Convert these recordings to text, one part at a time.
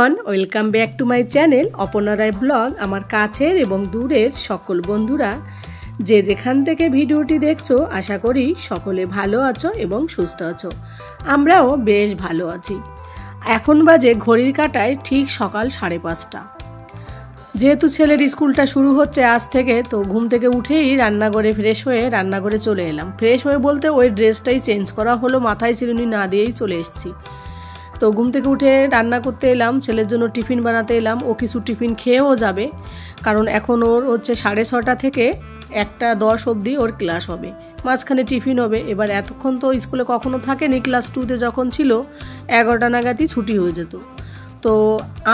Everyone, welcome back to my channel Aparna Roy blog. আমার কাছের এবং দূরের সকল বন্ধুরা যে যেখান থেকে ভিডিওটি দেখছো, আশা করি সকলে ভালো আছো এবং সুস্থ আছো। আমরাও বেশ ভালো আছি। এখন বাজে ঘড়ির কাঁটায় ঠিক সকাল 5:30। যেহেতু ছেলের স্কুলটা শুরু হচ্ছে আজ থেকে, তো ঘুম থেকে উঠেই রান্নাঘরে ফ্রেশ হয়ে রান্নাঘরে চলে এলাম। ফ্রেশ হয়ে বলতে ওই ড্রেসটাই চেঞ্জ করা হলো, মাথায় চিরুনি না দিয়েই চলে এসেছি। তো ঘুম থেকে উঠে রান্না করতে এলাম, ছেলের জন্য টিফিন বানাতে এলাম। ও কিছু টিফিন খেয়েও যাবে, কারণ এখন ওর হচ্ছে 6:30 থেকে 1:10 অবধি ওর ক্লাস হবে, মাঝখানে টিফিন হবে। এবার এতক্ষণ তো স্কুলে কখনো থাকেনি, ক্লাস 2তে যখন ছিল 11টা নাগাদই ছুটি হয়ে যেত। তো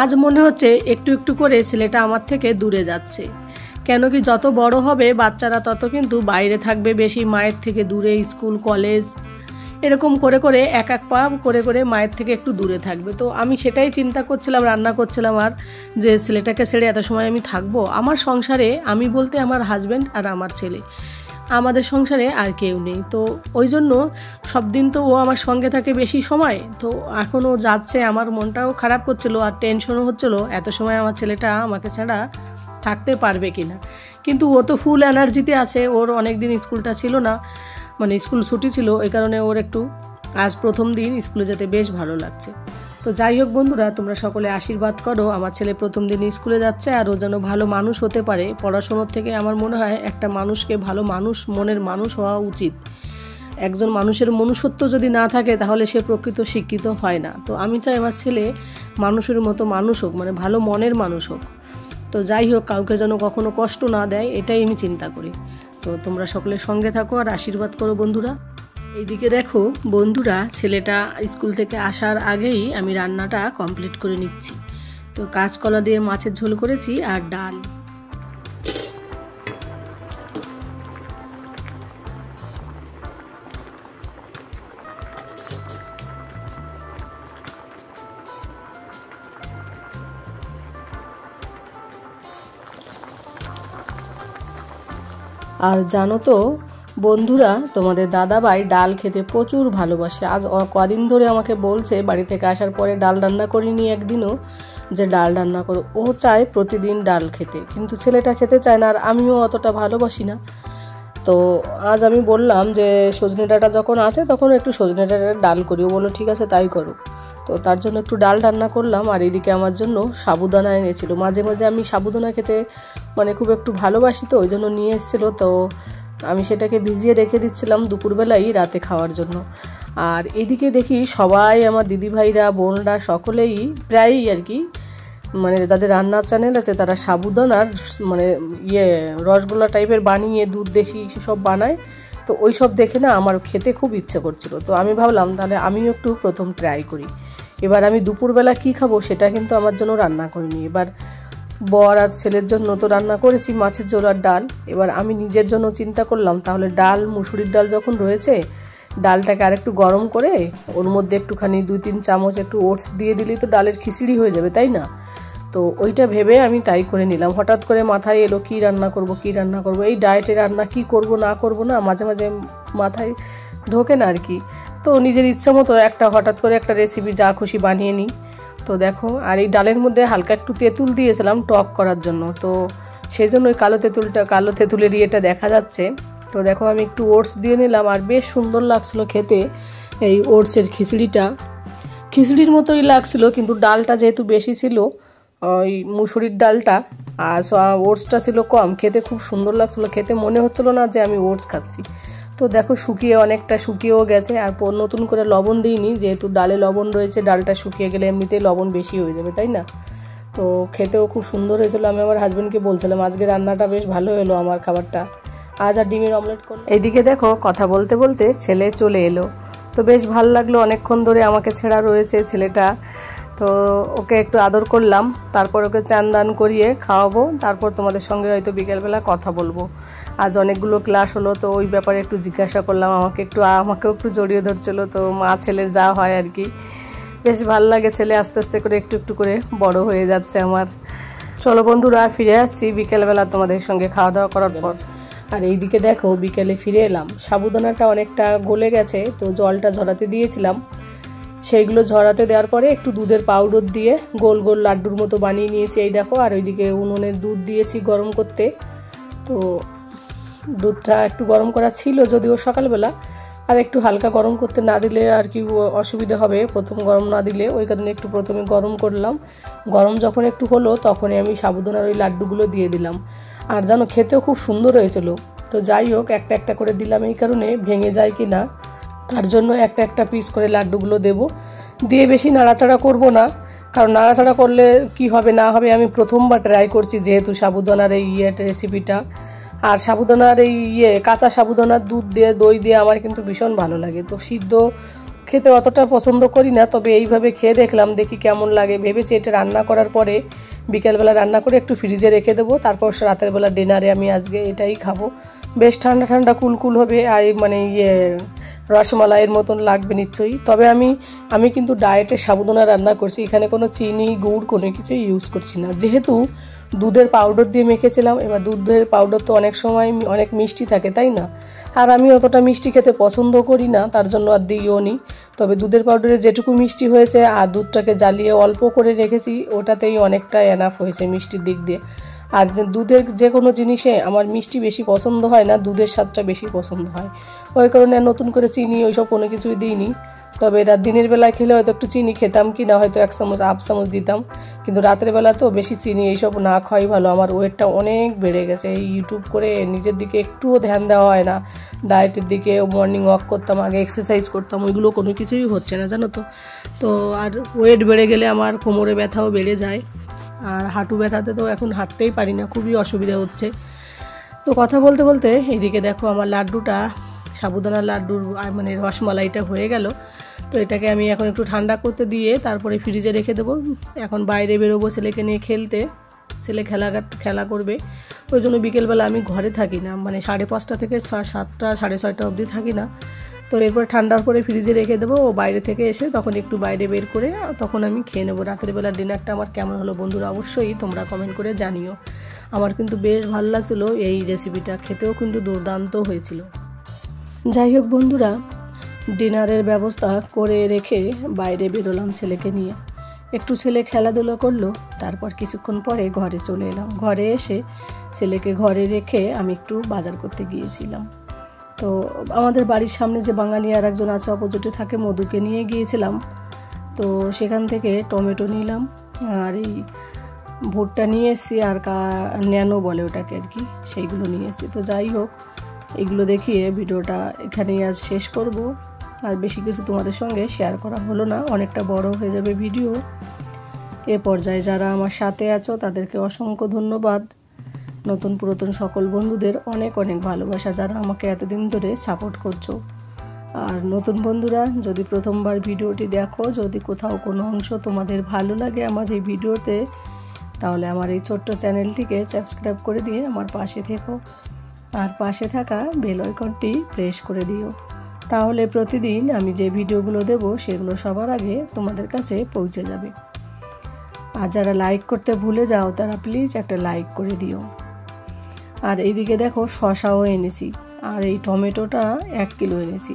আজ মনে হচ্ছে একটু একটু করে ছেলেটা আমার থেকে দূরে যাচ্ছে। কেন কি, যত বড় হবে বাচ্চারা তত কিন্তু বাইরে থাকবে বেশি, মায়ের থেকে দূরে, স্কুল কলেজ এরকম করে করে এক পা করে করে মায়ের থেকে একটু দূরে থাকবে। তো আমি সেটাই চিন্তা করছিলাম, রান্না করছিলাম, আর যে ছেলেটাকে ছেড়ে এত সময় আমি থাকবো। আমার সংসারে আমি বলতে আমার হাজব্যান্ড আর আমার ছেলে, আমাদের সংসারে আর কেউ নেই। তো ওই জন্য সব দিন তো ও আমার সঙ্গে থাকে বেশি সময়। তো এখন ও যাচ্ছে, আমার মনটাও খারাপ করছিলো আর টেনশনও হচ্ছিলো এত সময় আমার ছেলেটা আমাকে ছাড়া থাকতে পারবে কি না। কিন্তু ও তো ফুল এনার্জিতে আছে, ওর অনেক দিন স্কুলটা ছিল না, মানে স্কুল ছুটি ছিল, এই কারণে ওর একটু আজ প্রথম দিন স্কুলে যেতে বেশ ভালো লাগছে। তো যাই হোক বন্ধুরা, তোমরা সকলে আশীর্বাদ করো, আমার ছেলে প্রথম দিন স্কুলে যাচ্ছে আর ও যেন ভালো মানুষ হতে পারে। পড়াশোনার থেকে আমার মনে হয় একটা মানুষকে ভালো মানুষ, মনের মানুষ হওয়া উচিত। একজন মানুষের মনুষ্যত্ব যদি না থাকে তাহলে সে প্রকৃত শিক্ষিত হয় না। তো আমি চাই আমার ছেলে মানুষের মতো মানুষ হোক, মানে ভালো মনের মানুষ হোক। তো যাই হোক, কাউকে যেন কখনো কষ্ট না দেয়, এটাই আমি চিন্তা করি। তো তোমরা সকলের সঙ্গে থাকো আর আশীর্বাদ করো বন্ধুরা। এইদিকে দেখো বন্ধুরা, ছেলেটা স্কুল থেকে আসার আগেই আমি রান্নাটা কমপ্লিট করে নিচ্ছি। তো কাঁচকলা দিয়ে মাছের ঝোল করেছি আর ডাল। আর জানো তো বন্ধুরা, তোমাদের দাদাভাই ডাল খেতে প্রচুর ভালোবাসে। আজ কদিন ধরে আমাকে বলছে বাড়ি থেকে আসার পরে ডাল রান্না করিনি একদিনও, যে ডাল রান্না করো। ও চায় প্রতিদিন ডাল খেতে, কিন্তু ছেলেটা খেতে চায় না, আর আমিও অতটা ভালোবাসি না। তো আজ আমি বললাম যে সজনে ডাঁটা যখন আছে তখন একটু সজনে ডাঁটার ডাল করি। ও বললো ঠিক আছে তাই করো। তো তার জন্য একটু ডাল রান্না করলাম। আর এদিকে আমার জন্য সাবুদানা এনেছিল। মাঝে মাঝে আমি সাবুদানা খেতে মানে খুব একটু ভালোবাসি, তো ওই জন্য নিয়ে এসেছিলো। তো আমি সেটাকে ভিজিয়ে রেখে দিচ্ছিলাম দুপুরবেলাই রাতে খাওয়ার জন্য। আর এদিকে দেখি সবাই আমার দিদিভাইরা, বোনরা সকলেই প্রায়ই আর কি, মানে যাদের রান্নার চ্যানেল আছে তারা সাবুদানার মানে রসগোল্লা টাইপের বানিয়ে দুধ দেশি সব বানায়। তো ওই সব দেখে না আমার খেতে খুব ইচ্ছে করছিল। তো আমি ভাবলাম তাহলে আমিও একটু প্রথম ট্রাই করি। এবার আমি দুপুরবেলা কি খাবো সেটা কিন্তু আমার জন্য রান্না করিনি। এবার বর আর ছেলের জন্য তো রান্না করেছি মাছের ঝোল আর ডাল। এবার আমি নিজের জন্য চিন্তা করলাম তাহলে ডাল, মুসুরির ডাল যখন রয়েছে, ডালটাকে আরেকটু গরম করে ওর মধ্যে একটুখানি 2-3 চামচ একটু ওটস দিয়ে দিলেই তো ডালের খিচুড়ি হয়ে যাবে, তাই না? তো ওইটা ভেবে আমি তাই করে নিলাম। হঠাৎ করে মাথায় এলো কী রান্না করব, এই ডায়েটে রান্না কি করব না করব না মাঝে মাঝে মাথায় ঢোকে না আর কি। তো নিজের ইচ্ছা মতো হঠাৎ করে একটা রেসিপি যা খুশি বানিয়ে নিই। তো দেখো, আর এই ডালের মধ্যে হালকা একটু তেঁতুল দিয়েছিলাম টক করার জন্য। তো সেই জন্য ওই কালো তেঁতুলের ইয়েটা দেখা যাচ্ছে। তো দেখো আমি একটু ওটস দিয়ে নিলাম, আর বেশ সুন্দর লাগছিলো খেতে। এই ওটসের খিচুড়ির মতোই লাগছিলো, কিন্তু ডালটা যেহেতু বেশি ছিল, ওই মুসুরির ডালটা, আর ওটসটা ছিল কম, খেতে খুব সুন্দর লাগছিলো। খেতে মনে হচ্ছিলো না যে আমি ওটস খাচ্ছি। তো দেখো অনেকটা শুকিয়েও গেছে, আর নতুন করে লবণ দিইনি, যেহেতু ডালে লবণ রয়েছে, ডালটা শুকিয়ে গেলে এমনিতেই লবণ বেশি হয়ে যাবে, তাই না? তো খেতেও খুব সুন্দর হয়েছিল। আমি আমার হাজব্যান্ডকে বলছিলাম আজকে রান্নাটা বেশ ভালো হলো আমার খাবারটা। আজ আর ডিমের অমলেট করলাম। এইদিকে দেখো কথা বলতে বলতে ছেলে চলে এলো। তো বেশ ভালো লাগলো, অনেকক্ষণ ধরে আমাকে ছেড়া রয়েছে ছেলেটা। তো ওকে একটু আদর করলাম, তারপর ওকে চান দান করিয়ে খাওয়াবো, তারপর তোমাদের সঙ্গে হয়তো বিকেলবেলা কথা বলবো। আজ অনেকগুলো ক্লাস হলো, তো ওই ব্যাপারে একটু জিজ্ঞাসা করলাম, আমাকেও একটু জড়িয়ে ধরছিল। তো মা ছেলের যা হয় আর কি, বেশ ভালো লাগে। ছেলে আস্তে আস্তে করে একটু একটু করে বড় হয়ে যাচ্ছে আমার। চলো বন্ধুরা, ফিরে আসছি বিকেলবেলা তোমাদের সঙ্গে খাওয়া দাওয়া করার পর। আর এইদিকে দেখো বিকেলে ফিরে এলাম, সাবুদানাটা অনেকটা গলে গেছে, তো জলটা ঝরাতে দিয়েছিলাম। সেইগুলো ঝরাতে দেওয়ার পরে একটু দুধের পাউডার দিয়ে গোল গোল লাড্ডুর মতো বানিয়ে নিয়েছি। এই দেখো, আর ওইদিকে উনুনে দুধ দিয়েছি গরম করতে। তো দুধটা একটু গরম করা ছিল যদিও সকালবেলা, আর একটু হালকা গরম করতে না দিলে আর কি অসুবিধা হবে, প্রথম গরম না দিলে, ওই কারণে একটু প্রথমে গরম করলাম। গরম যখন একটু হলো তখনই আমি সাবুদানার ওই লাড্ডুগুলো দিয়ে দিলাম। আর জানো, খেতেও খুব সুন্দর হয়েছিল। তো যাই হোক, একটা একটা করে দিলাম, এই কারণে ভেঙে যায় কি না তার জন্য একটা একটা পিস করে লাড্ডুগুলো দেব। দিয়ে বেশি নাড়াচাড়া করব না, কারণ নাড়াচাড়া করলে কি হবে না হবে আমি প্রথমবার ট্রাই করছি, যেহেতু সাবুদানার এই রেসিপিটা। আর সাবুদানার এই কাঁচা সাবুদানার দুধ দিয়ে দই দিয়ে আমার কিন্তু ভীষণ ভালো লাগে। তো সিদ্ধ খেতে অতটা পছন্দ করি না, তবে এইভাবে খেয়ে দেখলাম, দেখি কেমন লাগে। ভেবেছি এটা রান্না করার পরে বিকেলবেলা রান্না করে একটু ফ্রিজে রেখে দেবো, তারপর রাতের বেলা ডিনারে আমি আজকে এটাই খাবো। বেশ ঠান্ডা ঠান্ডা কুলকুল হবে, আর মানে রসমালাইয়ের মতন লাগবে নিশ্চয়ই। তবে আমি কিন্তু ডায়েটে সাবুদানা রান্না করছি, এখানে কোনো চিনি গুড় কোনো কিছুই ইউজ করছি না, যেহেতু দুধের পাউডার দিয়ে মেখেছিলাম। এবার দুধের পাউডার তো অনেক সময় অনেক মিষ্টি থাকে, তাই না? আর আমি অতটা মিষ্টি খেতে পছন্দ করি না, তার জন্য আর দিইও নি। তবে দুধের পাউডারে যেটুকু মিষ্টি হয়েছে আর দুধটাকে জ্বালিয়ে অল্প করে রেখেছি, ওটাতেই অনেকটা এনাফ হয়েছে মিষ্টির দিক দিয়ে। আর দুধের যে কোনো জিনিসে আমার মিষ্টি বেশি পছন্দ হয় না, দুধের স্বাদটা বেশি পছন্দ হয়, ওই কারণে নতুন করে চিনি ওইসব কোনো কিছুই দিইনি। তবে এটা দিনের বেলায় খেলে হয়তো একটু চিনি খেতাম, কি না হয়তো 1 চামচ 1/2 চামচ দিতাম, কিন্তু রাতের বেলা তো বেশি চিনি এইসব না খাওয়াই ভালো। আমার ওয়েটটা অনেক বেড়ে গেছে, এই ইউটিউব করে নিজের দিকে একটুও ধ্যান দেওয়া হয় না, ডায়েটের দিকে। মর্নিং ওয়াক করতাম, আগে এক্সারসাইজ করতাম, ওইগুলো কোনো কিছুই হচ্ছে না, জানো তো। তো আর ওয়েট বেড়ে গেলে আমার কোমরে ব্যথাও বেড়ে যায়, আর হাঁটু ব্যথাতে তো এখন হাঁটতেই পারি না, খুবই অসুবিধা হচ্ছে। তো কথা বলতে বলতে এইদিকে দেখো আমার লাড্ডুটা, সাবুদানার লাড্ডুর মানে রসমালাইটা হয়ে গেল। তো এটাকে আমি এখন একটু ঠান্ডা করতে দিয়ে তারপরে ফ্রিজে রেখে দেবো। এখন বাইরে বেরোবো ছেলেকে নিয়ে খেলতে, ছেলে খেলা করবে, ওই জন্য বিকেলবেলা আমি ঘরে থাকি না, মানে 5:30 থেকে 7টা 6:30 অবধি থাকি না। তো এরপর ঠান্ডার পরে ফ্রিজে রেখে দেবো, ও বাইরে থেকে এসে তখন একটু বাইরে বের করে তখন আমি খেয়ে নেবো। রাতের বেলা ডিনারটা আমার কেমন হলো বন্ধুরা অবশ্যই তোমরা কমেন্ট করে জানিও। আমার কিন্তু বেশ ভালো লাগছিলো এই রেসিপিটা, খেতেও কিন্তু দুর্দান্ত হয়েছিল। যাই হোক বন্ধুরা, ডিনারের ব্যবস্থা করে রেখে বাইরে বেরোলাম ছেলেকে নিয়ে। একটু ছেলে খেলাধুলা করলো, তারপর কিছুক্ষণ পরে ঘরে চলে এলাম। ঘরে এসে ছেলেকে ঘরে রেখে আমি একটু বাজার করতে গিয়েছিলাম। তো আমাদের বাড়ির সামনে যে বাঙালি আর একজন আছে অপোজিটে থাকে, মধুকে নিয়ে গিয়েছিলাম। তো সেখান থেকে টমেটো নিলাম, আর এই ভুট্টা নিয়ে এসেছি, আর ন্যানো বলে ওটাকে আর কি, সেইগুলো নিয়ে এসেছি। তো যাই হোক, এগুলো দেখিয়ে ভিডিওটা এখানেই আজ শেষ করব। আর বেশি কিছু তোমাদের সঙ্গে শেয়ার করা হলো না, অনেকটা বড় হয়ে যাবে ভিডিও। এ পর্যায়ে যারা আমার সাথে আছো তাদেরকে অসংখ্য ধন্যবাদ। নতুন পুরাতন সকল বন্ধুদের অনেক অনেক ভালোবাসা, যারা আমাকে এতদিন ধরে সাপোর্ট করছো। আর নতুন বন্ধুরা যদি প্রথমবার ভিডিওটি দেখো, যদি কোথাও কোনো অংশ তোমাদের ভালো লাগে আমার এই ভিডিওতে, তাহলে আমার এই ছোট্ট চ্যানেলটিকে সাবস্ক্রাইব করে দিয়ে আমার পাশে থেকো, আর পাশে থাকা বেল আইকনটি প্রেস করে দিও। তাহলে প্রতিদিন আমি যে ভিডিওগুলো দেব সেগুলো সবার আগে তোমাদের কাছে পৌঁছে যাবে। আর যারা লাইক করতে ভুলে যাও তারা প্লিজ একটা লাইক করে দিও। আর এইদিকে দেখো শসাও এনেছি, আর এই টমেটোটা 1 কিলো এনেছি।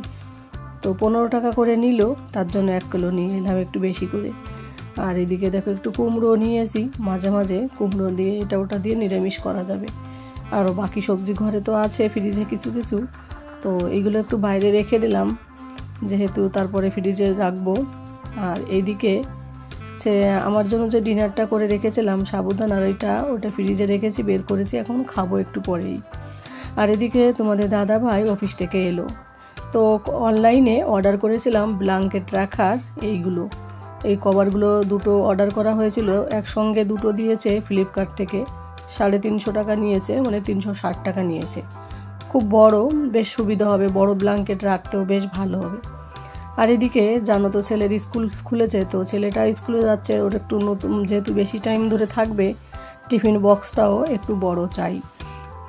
তো 15 টাকা করে নিল, তার জন্য 1 কিলো নিয়ে এলাম একটু বেশি করে। আর এদিকে দেখো একটু কুমড়ো নিয়েছি, মাঝে মাঝে কুমড়ো দিয়ে এটা ওটা দিয়ে নিরামিষ করা যাবে। আরও বাকি সবজি ঘরে তো আছে ফ্রিজে কিছু কিছু, তো এগুলো একটু বাইরে রেখে দিলাম, যেহেতু তারপরে ফ্রিজে রাখবো। আর এইদিকে আমার জন্য যে ডিনারটা করে রেখেছিলাম সাবুদানার, ওটা ফ্রিজে রেখেছি, বের করেছি, এখন খাবো একটু পরেই। আর এদিকে তোমাদের দাদা ভাই অফিস থেকে এলো, তো অনলাইনে অর্ডার করেছিলাম ব্ল্যাঙ্কেট রাখার এইগুলো, এই কভারগুলো দুটো অর্ডার করা হয়েছিল, একসঙ্গে দুটো দিয়েছে ফ্লিপকার্ট থেকে। 350 টাকা নিয়েছে, মানে 360 টাকা নিয়েছে। খুব বড়, বেশ সুবিধা হবে, বড় ব্ল্যাঙ্কেট রাখতেও বেশ ভালো হবে। আর এদিকে জানো তো ছেলের স্কুল খুলেছে, তো ছেলেটা স্কুলে যাচ্ছে, ওর একটু নতুন, যেহেতু বেশি টাইম ধরে থাকবে, টিফিন বক্সটাও একটু বড় চাই।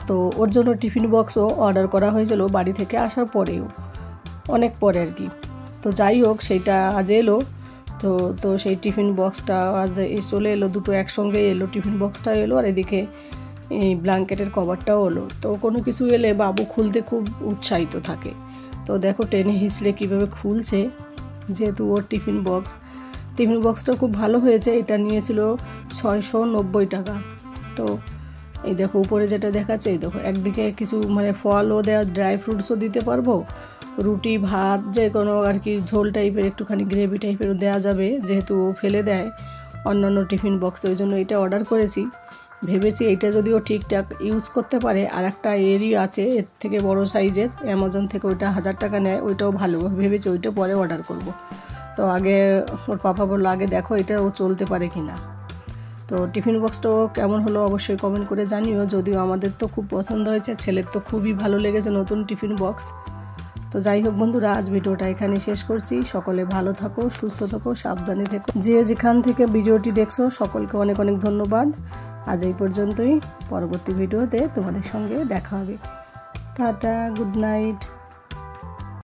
তো ওর জন্য টিফিন বক্সও অর্ডার করা হয়েছিল বাড়ি থেকে আসার পরেও, অনেক পরে আর কি। তো যাই হোক, সেইটা আজ এলো। তো সেই টিফিন বক্সটা আজ চলে এলো, দুটো একসঙ্গে এলো, টিফিন বক্সটা এলো, আর এদিকে এই ব্ল্যাঙ্কেটের কভারটাও হলো। তো কোনো কিছু এলে বাবু খুলতে খুব উৎসাহিত থাকে। তো দেখো টেনে হিঁচড়ে কীভাবে খুলছে, যেহেতু ওর টিফিন বক্সটা খুব ভালো হয়েছে। এটা নিয়েছিল 690 টাকা। তো এই দেখো উপরে যেটা দেখাচ্ছে, এই দেখো একদিকে কিছু মানে ফলও দেওয়া, ড্রাই ফ্রুটসও দিতে পারবো, রুটি ভাত যে কোনো আর কি ঝোল টাইপের একটুখানি গ্রেভি টাইপেরও দেওয়া যাবে, যেহেতু ও ফেলে দেয় অন্যান্য টিফিন বক্স, ওই জন্য এটা অর্ডার করেছি। ভেবেছি এইটা যদিও ঠিকঠাক ইউজ করতে পারে, আর একটা এরই আছে এর থেকে বড় সাইজের, অ্যামাজন থেকে, ওইটা 1000 টাকা নেয়, ওইটাও ভালো। ভেবেছি ওইটা পরে অর্ডার করব। তো আগে ওর পাপা বললো আগে দেখো এটা ও চলতে পারে কি না। তো টিফিন বক্সটাও কেমন হলো অবশ্যই কমেন্ট করে জানিও। যদিও আমাদের তো খুব পছন্দ হয়েছে, ছেলের তো খুবই ভালো লেগেছে নতুন টিফিন বক্স। তো যাই হোক বন্ধুরা, আজ ভিডিওটা এখানে শেষ করছি। সকলে ভালো থাকো, সুস্থ থাকো, সাবধানে থেকো। যে যেখান থেকে ভিডিওটি দেখছো সকলকে অনেক অনেক ধন্যবাদ। আজ এই পর্যন্তই। পরবর্তী ভিডিওতে তোমাদের সঙ্গে দেখা হবে। Tata, good night.